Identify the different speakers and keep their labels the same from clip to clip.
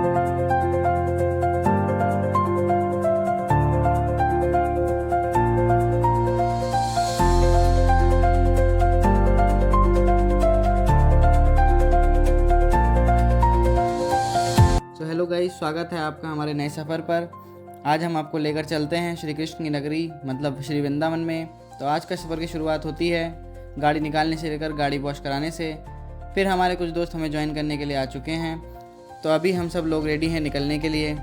Speaker 1: Hello guys, स्वागत है आपका हमारे नए सफ़र पर। आज हम आपको लेकर चलते हैं श्री कृष्ण की नगरी मतलब श्री वृंदावन में। तो आज का सफ़र की शुरुआत होती है गाड़ी निकालने से लेकर गाड़ी वॉश कराने से। फिर हमारे कुछ दोस्त हमें ज्वाइन करने के लिए आ चुके हैं। तो अभी हम सब लोग रेडी हैं निकलने के लिए।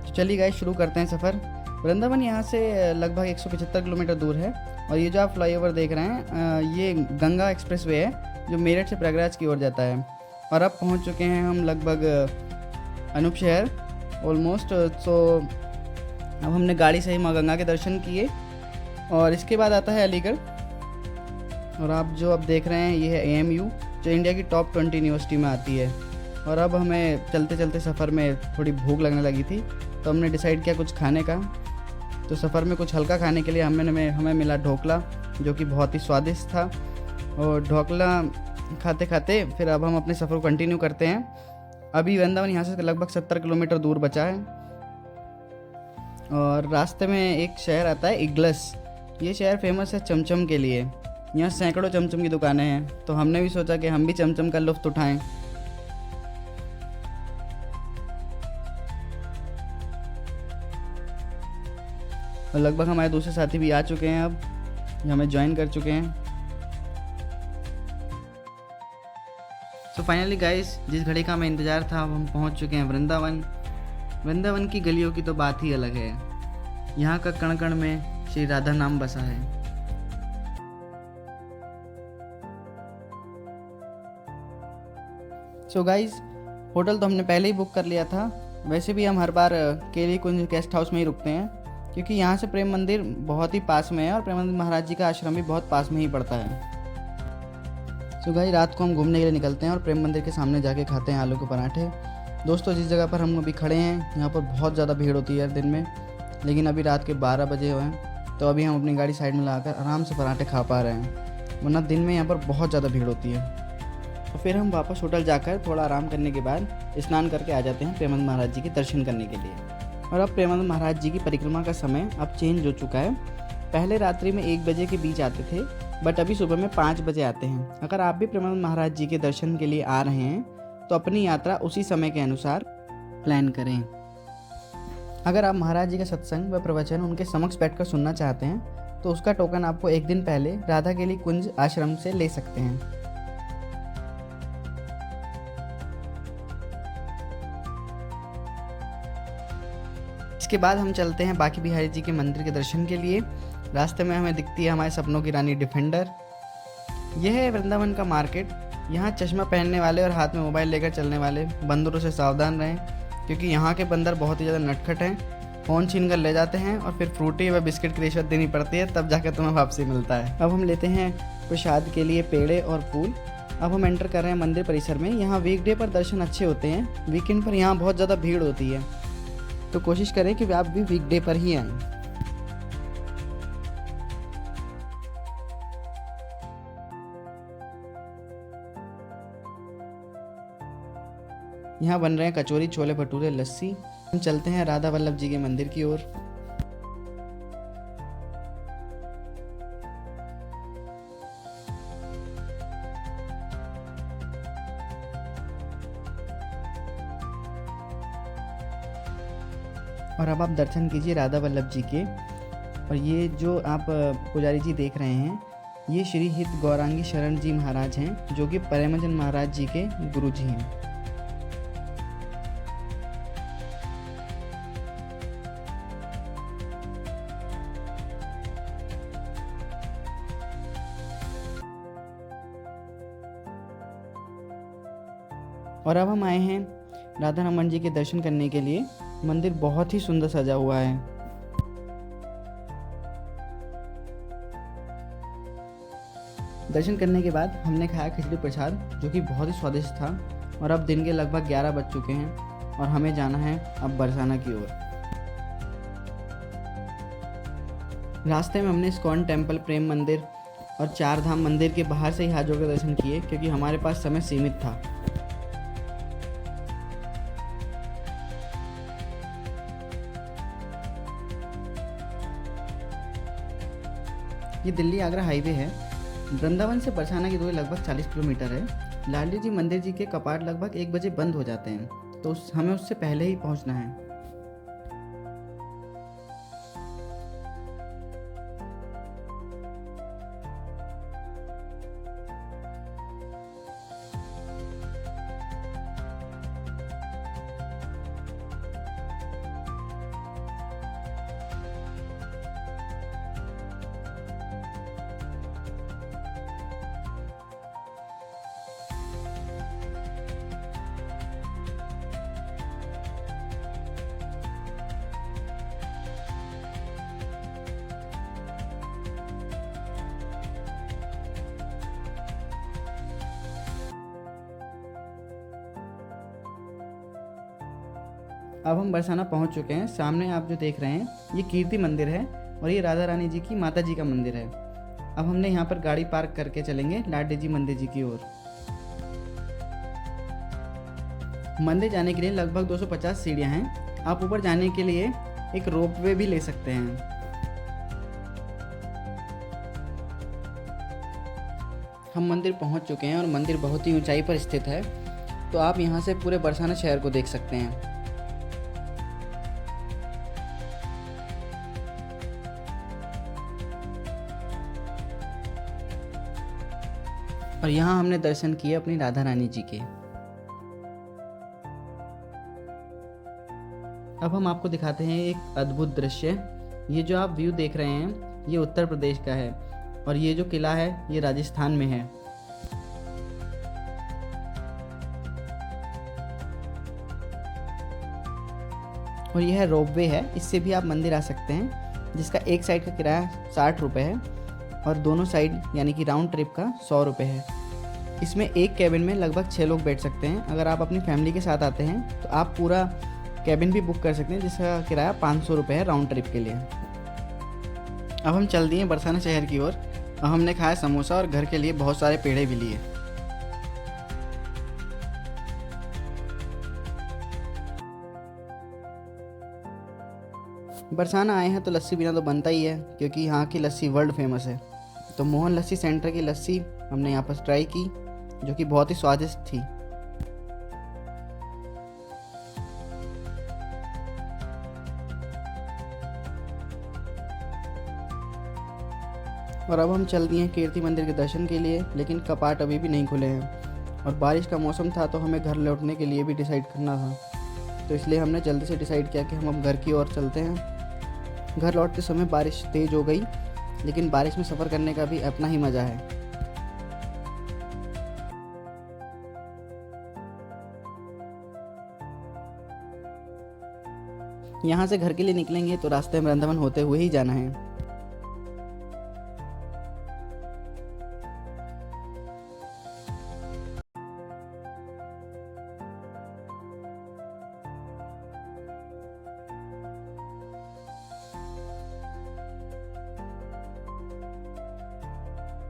Speaker 1: तो चलिए गाइस, शुरू करते हैं सफ़र। वृंदावन यहाँ से लगभग 175 किलोमीटर दूर है। और ये जो आप फ्लाईओवर देख रहे हैं ये गंगा एक्सप्रेस वे है जो मेरठ से प्रयागराज की ओर जाता है। और अब पहुंच चुके हैं हम लगभग अनूप शहर ऑलमोस्ट। तो अब हमने गाड़ी से ही माँ गंगा के दर्शन किए और इसके बाद आता है अलीगढ़। और आप जो अब देख रहे हैं ये है AMU जो इंडिया की टॉप 20 यूनिवर्सिटी में आती है। और अब हमें चलते चलते सफ़र में थोड़ी भूख लगने लगी थी तो हमने डिसाइड किया कुछ खाने का। तो सफ़र में कुछ हल्का खाने के लिए हमें मिला ढोकला जो कि बहुत ही स्वादिष्ट था। और ढोकला खाते खाते फिर अब हम अपने सफ़र को कंटिन्यू करते हैं। अभी वृंदावन यहाँ से लगभग 70 किलोमीटर दूर बचा है। और रास्ते में एक शहर आता है इग्लस। ये शहर फेमस है चमचम के लिए। यहाँ सैकड़ों चमचम की दुकानें हैं। तो हमने भी सोचा कि हम भी चमचम का लुत्फ़ उठाएं। और लगभग हमारे दूसरे साथी भी आ चुके हैं, अब हमें ज्वाइन कर चुके हैं। तो फाइनली गाइस, जिस घड़ी का हमें इंतज़ार था अब हम पहुंच चुके हैं वृंदावन। वृंदावन की गलियों की तो बात ही अलग है। यहाँ का कण कण में श्री राधा नाम बसा है। सो गाइस, होटल तो हमने पहले ही बुक कर लिया था। वैसे भी हम हर बार केली कुंज गेस्ट हाउस में ही रुकते हैं क्योंकि यहाँ से प्रेम मंदिर बहुत ही पास में है और प्रेमानंद महाराज जी का आश्रम भी बहुत पास में ही पड़ता है। तो गाइस, रात को हम घूमने के लिए निकलते हैं और प्रेम मंदिर के सामने जाके खाते हैं आलू के पराठे। दोस्तों, जिस जगह पर हम अभी खड़े हैं यहाँ पर बहुत ज़्यादा भीड़ होती है दिन में, लेकिन अभी रात के 12 बजे हुए हैं तो अभी हम अपनी गाड़ी साइड में लगाकर आराम से पराठे खा पा रहे हैं, वरना दिन में यहाँ पर बहुत ज़्यादा भीड़ होती है। तो फिर हम वापस होटल जाकर थोड़ा आराम करने के बाद स्नान करके आ जाते हैं प्रेमानंद महाराज जी के दर्शन करने के लिए। और अब प्रेमानंद महाराज जी की परिक्रमा का समय अब चेंज हो चुका है। पहले रात्रि में 1 बजे के बीच आते थे, बट अभी सुबह में 5 बजे आते हैं। अगर आप भी प्रेमानंद महाराज जी के दर्शन के लिए आ रहे हैं तो अपनी यात्रा उसी समय के अनुसार प्लान करें। अगर आप महाराज जी का सत्संग व प्रवचन उनके समक्ष बैठकर सुनना चाहते हैं तो उसका टोकन आपको एक दिन पहले राधा केली कुंज आश्रम से ले सकते हैं। इसके बाद हम चलते हैं बांके बिहारी जी के मंदिर के दर्शन के लिए। रास्ते में हमें दिखती है हमारे सपनों की रानी डिफेंडर। यह है वृंदावन का मार्केट। यहाँ चश्मा पहनने वाले और हाथ में मोबाइल लेकर चलने वाले बंदरों से सावधान रहें क्योंकि यहाँ के बंदर बहुत ही ज़्यादा नटखट हैं। फ़ोन छीन कर ले जाते हैं और फिर फ्रूटी व बिस्किट की रिश्वत देनी पड़ती है, तब जाकर तुम्हें वापसी मिलता है। अब हम लेते हैं प्रसाद के लिए पेड़े और फूल। अब हम एंटर कर रहे हैं मंदिर परिसर में। यहाँ वीकडे पर दर्शन अच्छे होते हैं, वीकेंड पर यहाँ बहुत ज़्यादा भीड़ होती है, तो कोशिश करें कि आप भी वीकडे पर ही आएँ। यहाँ बन रहे हैं कचौरी, छोले भटूरे, लस्सी। हम चलते हैं राधा वल्लभ जी के मंदिर की ओर। और अब आप दर्शन कीजिए राधा वल्लभ जी के। और ये जो आप पुजारी जी देख रहे हैं ये श्री हित गौरांगी शरण जी महाराज हैं जो कि प्रेमचंद महाराज जी के गुरु जी हैं। और अब हम आए हैं राधा रमन जी के दर्शन करने के लिए। मंदिर बहुत ही सुंदर सजा हुआ है। दर्शन करने के बाद हमने खाया खिचड़ी प्रसाद जो कि बहुत ही स्वादिष्ट था। और अब दिन के लगभग 11 बज चुके हैं और हमें जाना है अब बरसाना की ओर। रास्ते में हमने इस्कॉन टेम्पल, प्रेम मंदिर और 4 धाम मंदिर के बाहर से ही हाथ जोड़कर दर्शन किए क्योंकि हमारे पास समय सीमित था। ये दिल्ली आगरा हाईवे है। वृंदावन से बरसाना की दूरी लगभग 40 किलोमीटर है। लाडली जी मंदिर जी के कपाट लगभग 1 बजे बंद हो जाते हैं, तो हमें उससे पहले ही पहुंचना है। अब हम बरसाना पहुंच चुके हैं। सामने आप जो देख रहे हैं ये कीर्ति मंदिर है और ये राधा रानी जी की माता जी का मंदिर है। अब हमने यहाँ पर गाड़ी पार्क करके चलेंगे लाडली जी मंदिर जी की ओर। मंदिर जाने के लिए लगभग 250 सीढ़ियाँ हैं। आप ऊपर जाने के लिए एक रोपवे भी ले सकते हैं। हम मंदिर पहुंच चुके हैं और मंदिर बहुत ही ऊंचाई पर स्थित है, तो आप यहाँ से पूरे बरसाना शहर को देख सकते हैं। और यहाँ हमने दर्शन किए अपनी राधा रानी जी के। अब हम आपको दिखाते हैं एक अद्भुत दृश्य। ये जो आप व्यू देख रहे हैं ये उत्तर प्रदेश का है और ये जो किला है ये राजस्थान में है। और यह रोपवे है, इससे भी आप मंदिर आ सकते हैं, जिसका एक साइड का किराया 60 रुपये है और दोनों साइड यानी कि राउंड ट्रिप का 100 रुपये है। इसमें एक कैबिन में लगभग 6 लोग बैठ सकते हैं। अगर आप अपनी फैमिली के साथ आते हैं तो आप पूरा कैबिन भी बुक कर सकते हैं, जिसका किराया 500 रुपये है राउंड ट्रिप के लिए। अब हम चल दिए बरसाना शहर की ओर। अब हमने खाया समोसा और घर के लिए बहुत सारे पेड़े भी लिए। बरसाना आए हैं तो लस्सी बिना तो बनता ही है, क्योंकि यहाँ की लस्सी वर्ल्ड फेमस है। तो मोहन लस्सी सेंटर की लस्सी हमने यहाँ पर ट्राई की, जो कि बहुत ही स्वादिष्ट थी। और अब हम चल दिए हैं कीर्ति मंदिर के दर्शन के लिए, लेकिन कपाट अभी भी नहीं खुले हैं और बारिश का मौसम था, तो हमें घर लौटने के लिए भी डिसाइड करना था। तो इसलिए हमने जल्दी से डिसाइड किया कि हम अब घर की ओर चलते हैं। घर लौटते समय बारिश तेज़ हो गई, लेकिन बारिश में सफ़र करने का भी अपना ही मज़ा है। यहाँ से घर के लिए निकलेंगे तो रास्ते में वृंदावन होते हुए ही जाना है।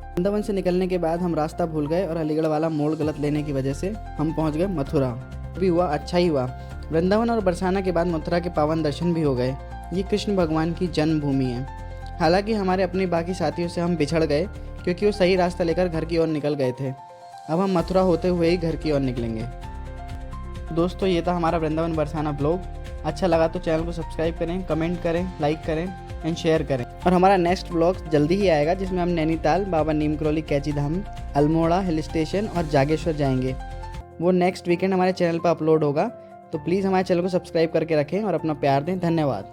Speaker 1: वृंदावन से निकलने के बाद हम रास्ता भूल गए और अलीगढ़ वाला मोड़ गलत लेने की वजह से हम पहुंच गए मथुरा। भी हुआ अच्छा ही हुआ। वृंदावन और बरसाना के बाद मथुरा के पावन दर्शन भी हो गए। ये कृष्ण भगवान की जन्मभूमि है। हालांकि हमारे अपने बाकी साथियों से हम बिछड़ गए, क्योंकि वो सही रास्ता लेकर घर की ओर निकल गए थे। अब हम मथुरा होते हुए ही घर की ओर निकलेंगे। दोस्तों, ये था हमारा वृंदावन बरसाना ब्लॉग। अच्छा लगा तो चैनल को सब्सक्राइब करें, कमेंट करें, लाइक करें एंड शेयर करें। और हमारा नेक्स्ट ब्लॉग जल्दी ही आएगा, जिसमें हम नैनीताल, बाबा नीम करोली कैची धाम, अल्मोड़ा हिल स्टेशन और जागेश्वर जाएंगे। वो नेक्स्ट वीकेंड हमारे चैनल पर अपलोड होगा। तो प्लीज़ हमारे चैनल को सब्सक्राइब करके रखें और अपना प्यार दें। धन्यवाद।